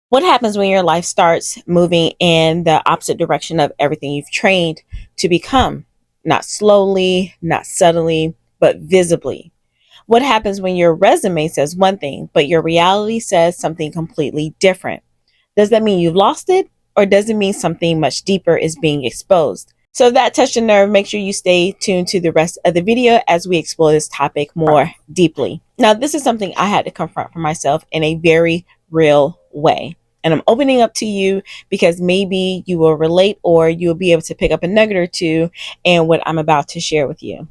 What happens when your life starts moving in the opposite direction of everything you've trained to become? Not slowly, not subtly, but visibly. What happens when your resume says one thing, but your reality says something completely different? Does that mean you've lost it? Or does it mean something much deeper is being exposed? So if that touched a nerve, make sure you stay tuned to the rest of the video as we explore this topic more deeply. Now, this is something I had to confront for myself in a very real way. And I'm opening up to you because maybe you will relate or you'll be able to pick up a nugget or two in what I'm about to share with you.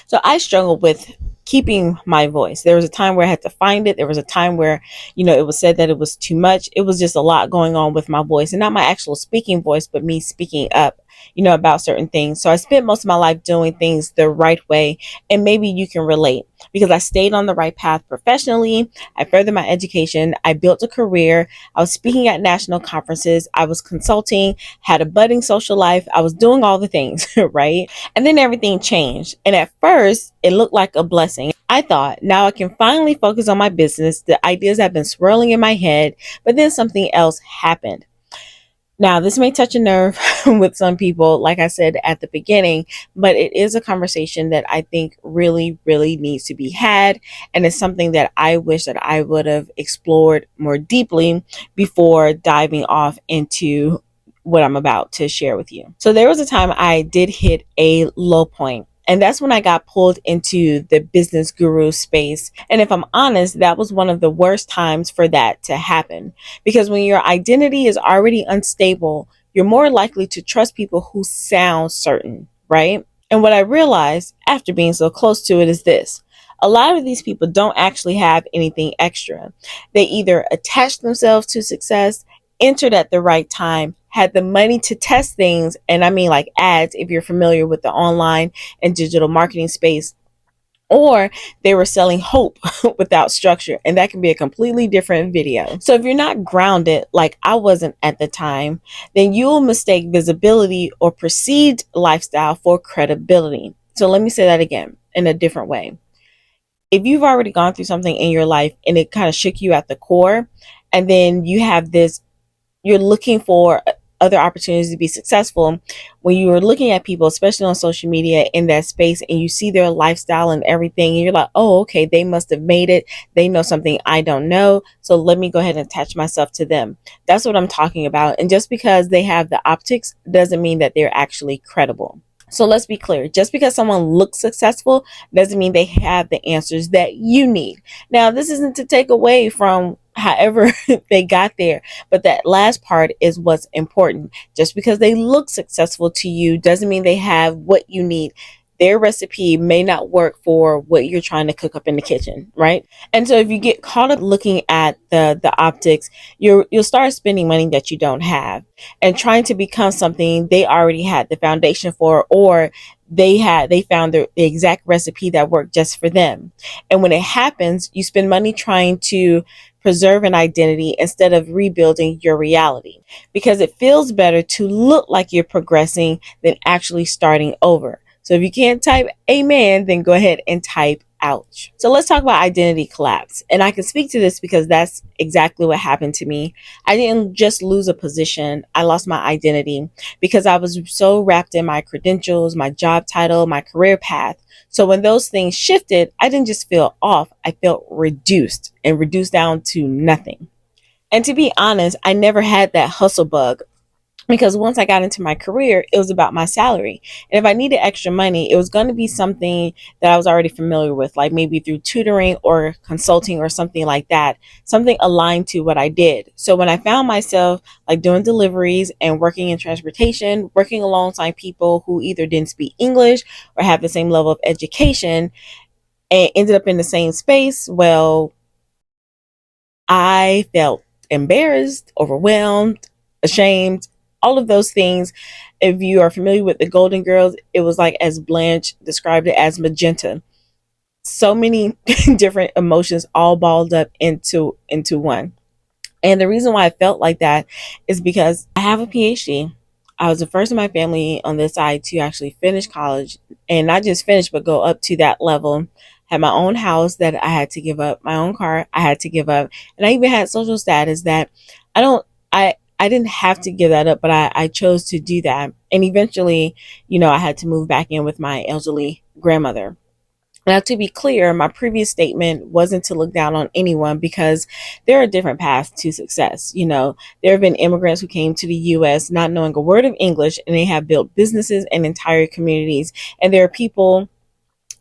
So I struggled with keeping my voice. There was a time where I had to find it. There was a time where, it was said that it was too much. It was just a lot going on with my voice, and not my actual speaking voice, but me speaking up, about certain things. So I spent most of my life doing things the right way, and maybe you can relate because I stayed on the right path professionally. I furthered my education. I built a career. I was speaking at national conferences. I was consulting, had a budding social life. I was doing all the things, right? And then everything changed. And at first, it looked like a blessing. I thought, now I can finally focus on my business. The ideas have been swirling in my head, but then something else happened. Now, this may touch a nerve with some people, like I said at the beginning, but it is a conversation that I think really, really needs to be had. And it's something that I wish that I would have explored more deeply before diving off into what I'm about to share with you. So there was a time I did hit a low point. And that's when I got pulled into the business guru space. And if I'm honest, that was one of the worst times for that to happen. Because when your identity is already unstable, you're more likely to trust people who sound certain, right? And what I realized after being so close to it is this. A lot of these people don't actually have anything extra. They either attach themselves to success, entered at the right time, had the money to test things, and I mean like ads if you're familiar with the online and digital marketing space, or they were selling hope without structure, and that can be a completely different video. So if you're not grounded like I wasn't at the time, then you'll mistake visibility or perceived lifestyle for credibility. So let me say that again in a different way. If you've already gone through something in your life and it kind of shook you at the core, and then you're looking for other opportunities to be successful. When you are looking at people, especially on social media in that space, and you see their lifestyle and everything, and you're like, oh, okay, they must have made it. They know something I don't know. So let me go ahead and attach myself to them. That's what I'm talking about. And just because they have the optics doesn't mean that they're actually credible. So let's be clear. Just because someone looks successful doesn't mean they have the answers that you need. Now, this isn't to take away from however they got there, but that last part is what's important. Just because they look successful to you doesn't mean they have what you need. Their recipe may not work for what you're trying to cook up in the kitchen, right? And so if you get caught up looking at the optics, you'll start spending money that you don't have and trying to become something they already had the foundation for, or they found the exact recipe that worked just for them. And when it happens, you spend money trying to preserve an identity instead of rebuilding your reality, because it feels better to look like you're progressing than actually starting over. So if you can't type amen, then go ahead and type ouch. So let's talk about identity collapse. And I can speak to this because that's exactly what happened to me. I didn't just lose a position. I lost my identity because I was so wrapped in my credentials, my job title, my career path. So when those things shifted, I didn't just feel off. I felt reduced down to nothing. And to be honest, I never had that hustle bug, because once I got into my career, it was about my salary. And if I needed extra money, it was going to be something that I was already familiar with, like maybe through tutoring or consulting or something like that, something aligned to what I did. So when I found myself like doing deliveries and working in transportation, working alongside people who either didn't speak English or have the same level of education and ended up in the same space, well, I felt embarrassed, overwhelmed, ashamed, all of those things. If you are familiar with the Golden Girls, it was like, as Blanche described it, as magenta. So many different emotions all balled up into one. And the reason why I felt like that is because I have a PhD. I was the first in my family on this side to actually finish college, and not just finish, but go up to that level. had my own house that I had to give up, my own car I had to give up, and I even had social status that I don't, I didn't have to give that up, but I chose to do that. And eventually, I had to move back in with my elderly grandmother. Now, to be clear, my previous statement wasn't to look down on anyone because there are different paths to success. There have been immigrants who came to the US not knowing a word of English, and they have built businesses and entire communities. And there are people,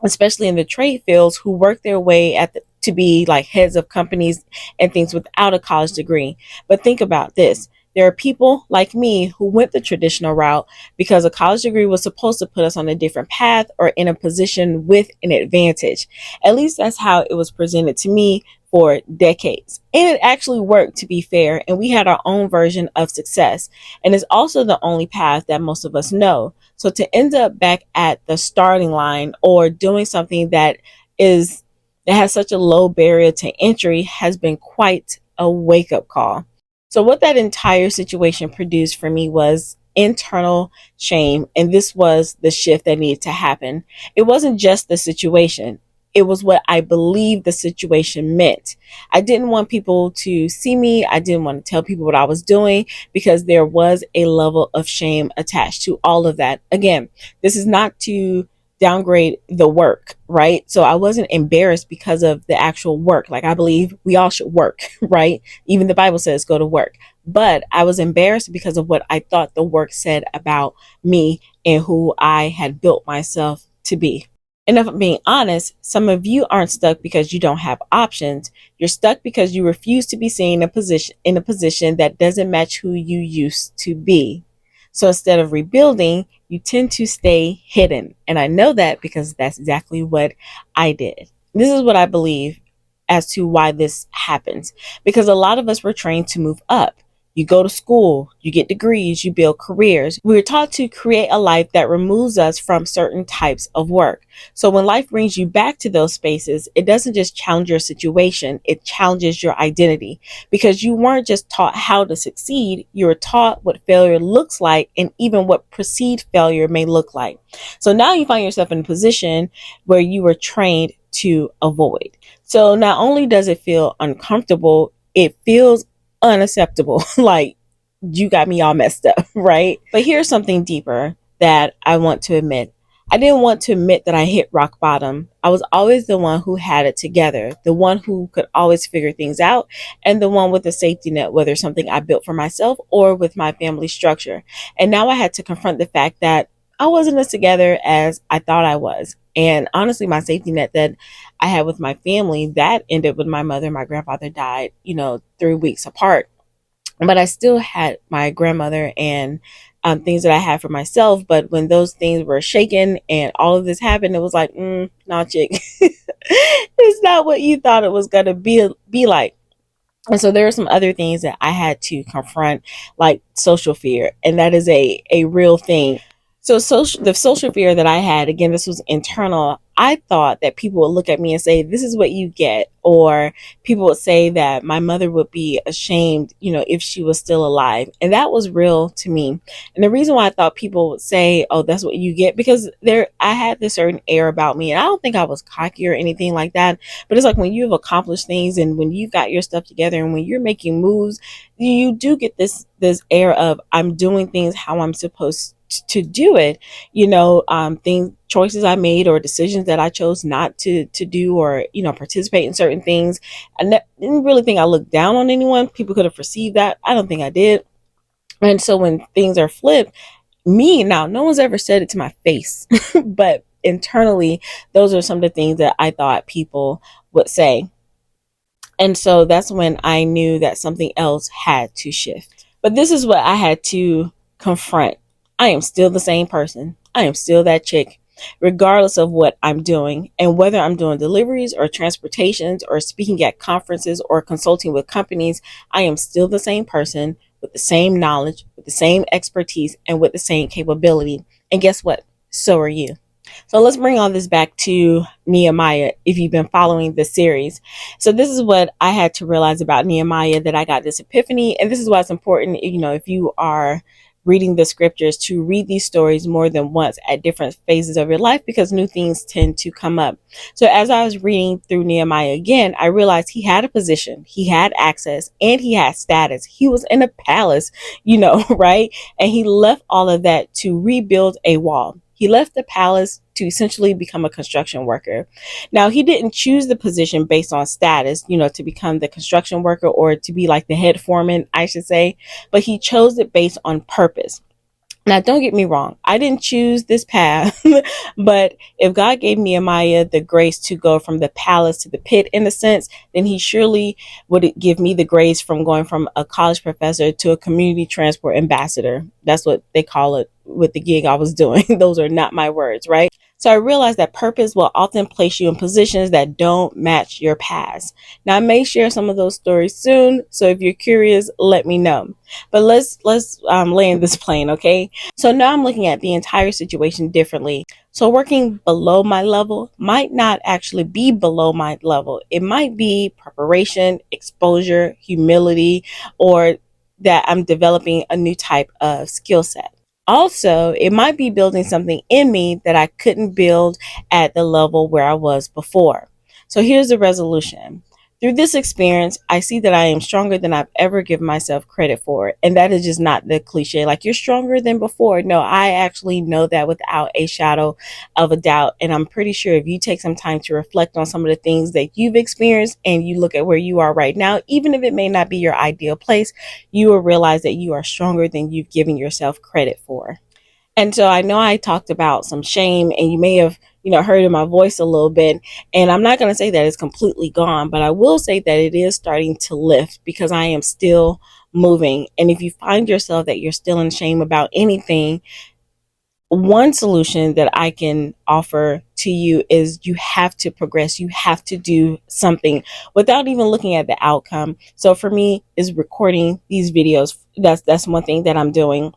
especially in the trade fields, who work their way to be like heads of companies and things without a college degree. But think about this. There are people like me who went the traditional route because a college degree was supposed to put us on a different path or in a position with an advantage. At least that's how it was presented to me for decades. And it actually worked, to be fair, and we had our own version of success. And it's also the only path that most of us know. So to end up back at the starting line or doing something that has such a low barrier to entry has been quite a wake-up call. So what that entire situation produced for me was internal shame, and this was the shift that needed to happen. It wasn't just the situation. It was what I believed the situation meant. I didn't want people to see me. I didn't want to tell people what I was doing because there was a level of shame attached to all of that. Again, this is not to downgrade the work, right? So I wasn't embarrassed because of the actual work. Like, I believe we all should work, right? Even the Bible says go to work. But I was embarrassed because of what I thought the work said about me and who I had built myself to be. And if I'm being honest, some of you aren't stuck because you don't have options. You're stuck because you refuse to be seen in a position that doesn't match who you used to be. So instead of rebuilding, you tend to stay hidden. And I know that because that's exactly what I did. This is what I believe as to why this happens. Because a lot of us were trained to move up. You go to school, you get degrees, you build careers. We're taught to create a life that removes us from certain types of work. So when life brings you back to those spaces, it doesn't just challenge your situation, it challenges your identity. Because you weren't just taught how to succeed, you were taught what failure looks like and even what perceived failure may look like. So now you find yourself in a position where you were trained to avoid. So not only does it feel uncomfortable, it feels unacceptable. Like, you got me all messed up, right? But here's something deeper that I want to admit. I didn't want to admit that I hit rock bottom. I was always the one who had it together, the one who could always figure things out, and the one with a safety net, whether something I built for myself or with my family structure. And now I had to confront the fact that I wasn't as together as I thought I was. And honestly, my safety net that I had with my family, that ended when my mother and my grandfather died, 3 weeks apart. But I still had my grandmother and things that I had for myself. But when those things were shaken and all of this happened, it was like, nah, chick, it's not what you thought it was going to be like. And so there are some other things that I had to confront, like social fear. And that is a real thing. So the social fear that I had, again, this was internal. I thought that people would look at me and say, this is what you get. Or people would say that my mother would be ashamed, if she was still alive. And that was real to me. And the reason why I thought people would say, oh, that's what you get, because I had this certain air about me. And I don't think I was cocky or anything like that. But it's like when you've accomplished things and when you've got your stuff together and when you're making moves, you do get this air of, I'm doing things how I'm supposed to do it, things, choices I made or decisions that I chose not to do or, participate in certain things. I didn't really think I looked down on anyone. People could have perceived that. I don't think I did. And so when things are flipped, no one's ever said it to my face, but internally, those are some of the things that I thought people would say. And so that's when I knew that something else had to shift. But this is what I had to confront. I am still the same person. I am still that chick, regardless of what I'm doing. And whether I'm doing deliveries or transportations or speaking at conferences or consulting with companies, I am still the same person with the same knowledge, with the same expertise, and with the same capability. And guess what? So are you. So let's bring all this back to Nehemiah, if you've been following the series. So this is what I had to realize about Nehemiah, that I got this epiphany. And this is why it's important, if you are reading the scriptures to read these stories more than once at different phases of your life because new things tend to come up. So as I was reading through Nehemiah again, I realized he had a position, he had access, and he had status. He was in a palace, right? And he left all of that to rebuild a wall. He left the palace to essentially become a construction worker. Now, he didn't choose the position based on status, to become the construction worker or to be like the head foreman, I should say, but he chose it based on purpose. Now, don't get me wrong. I didn't choose this path, but if God gave Nehemiah the grace to go from the palace to the pit, in a sense, then he surely would give me the grace from going from a college professor to a community transport ambassador. That's what they call it with the gig I was doing. Those are not my words, right? So I realized that purpose will often place you in positions that don't match your past. Now, I may share some of those stories soon, so if you're curious, let me know. But let's land this plane, okay? So now I'm looking at the entire situation differently. So working below my level might not actually be below my level. It might be preparation, exposure, humility, or that I'm developing a new type of skill set. Also, it might be building something in me that I couldn't build at the level where I was before. So here's the resolution. Through this experience, I see that I am stronger than I've ever given myself credit for. And that is just not the cliche, like you're stronger than before. No, I actually know that without a shadow of a doubt. And I'm pretty sure if you take some time to reflect on some of the things that you've experienced and you look at where you are right now, even if it may not be your ideal place, you will realize that you are stronger than you've given yourself credit for. And so I know I talked about some shame and you may have, heard in my voice a little bit. And I'm not going to say that it's completely gone, but I will say that it is starting to lift because I am still moving. And if you find yourself that you're still in shame about anything, one solution that I can offer to you is you have to progress. You have to do something without even looking at the outcome. So for me is recording these videos. That's one thing that I'm doing.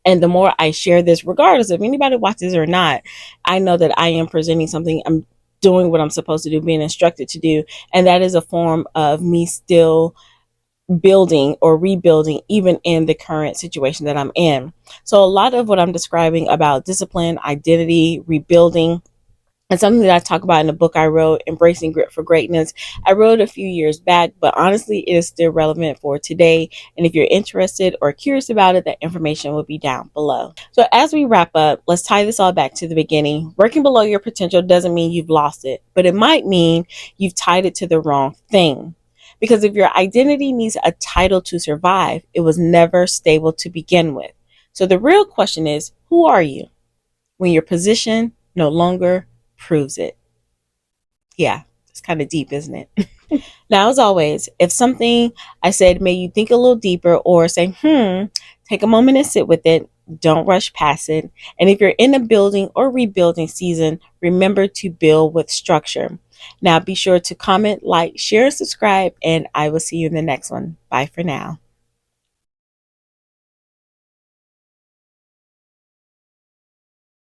And the more I share this, regardless if anybody watches or not, I know that I am presenting something. I'm doing what I'm supposed to do, being instructed to do. And that is a form of me still building or rebuilding, even in the current situation that I'm in. So a lot of what I'm describing about discipline, identity, rebuilding, and something that I talk about in the book I wrote, Embracing Grit for Greatness. I wrote a few years back, but honestly, it is still relevant for today. And if you're interested or curious about it, that information will be down below. So as we wrap up, let's tie this all back to the beginning. Working below your potential doesn't mean you've lost it, but it might mean you've tied it to the wrong thing. Because if your identity needs a title to survive, it was never stable to begin with. So the real question is, who are you when your position no longer proves it? Yeah, it's kind of deep, isn't it? Now, as always, if something I said made you think a little deeper or say, take a moment and sit with it. Don't rush past it. And if you're in a building or rebuilding season, remember to build with structure. Now, be sure to comment, like, share, and subscribe, and I will see you in the next one. Bye for now.